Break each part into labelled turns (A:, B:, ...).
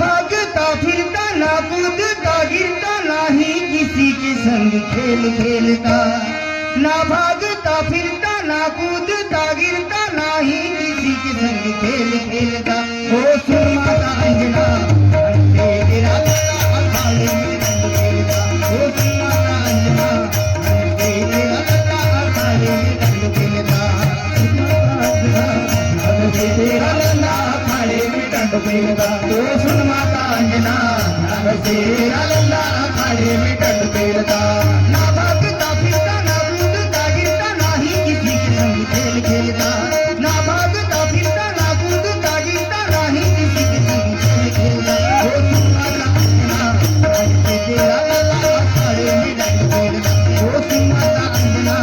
A: भागता फिरता ना कूदता गिरता नाही किसी के संग खेल खेलता ना भागता फिरता ना कूदता गिरता नाही किसी के संग खेल खेलता ओ सुन माता अंजना हंसे तेरा लल्ला अखाड़े में रंग खेलता ओ सुन माता अंजना हंसे तेरा लल्ला अखाड़े में रंग खेलता हंसे तेरा लल्ला अखाड़े में रंग खेलता ओ सुन माता अंजना हंसे तेरा लल्ला अखाड़े में रंग खेलता ना भागता फिरता ना कूदता गिरता नाही किसी के संग खेल खेलता ना भागता फिरता ना कूदता गिरता नाही किसी के संग खेल खेलता ओ सुन माता अंजना हंसे तेरा लल्ला अखाड़े में रंग खेलता ओ सुन माता अंजना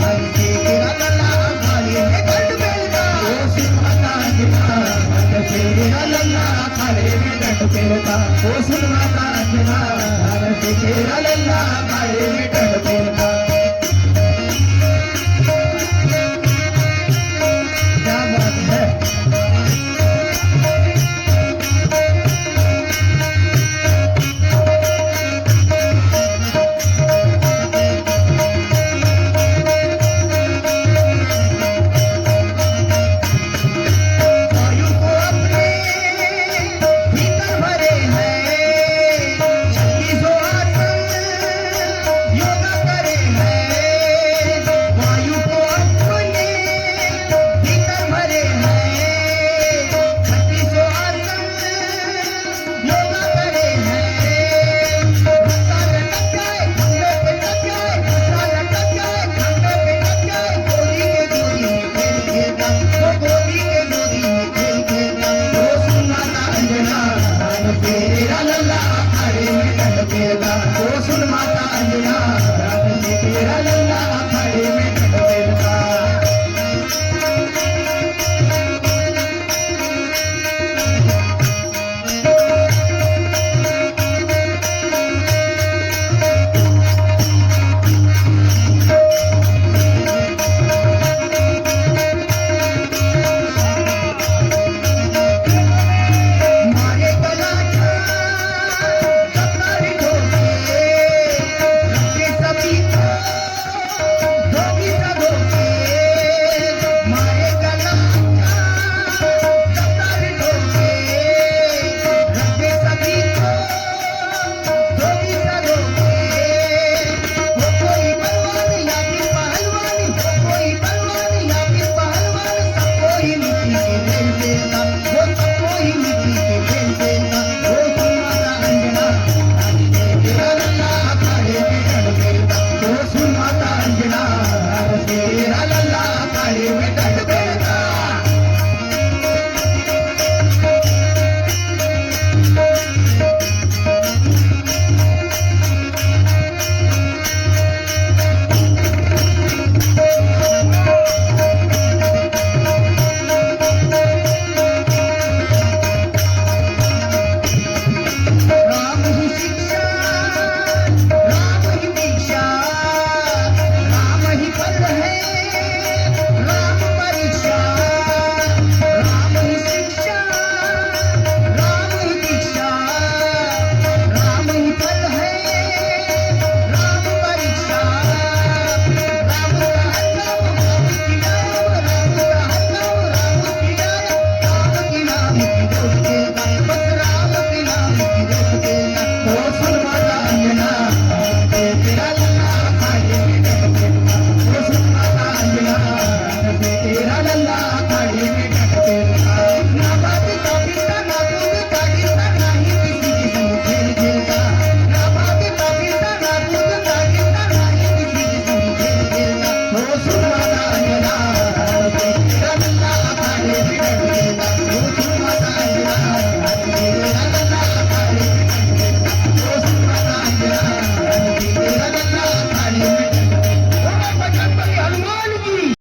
A: हंसे तेरा लल्ला अखाड़े में रंग खेलता ओ सुन माता अंजना हंसे तेरा लल्ला अखाड़े में रंग खेलता ओ सुन माता अंजना हंसे तेरा लल्ला अखाड़े में रंग खेलता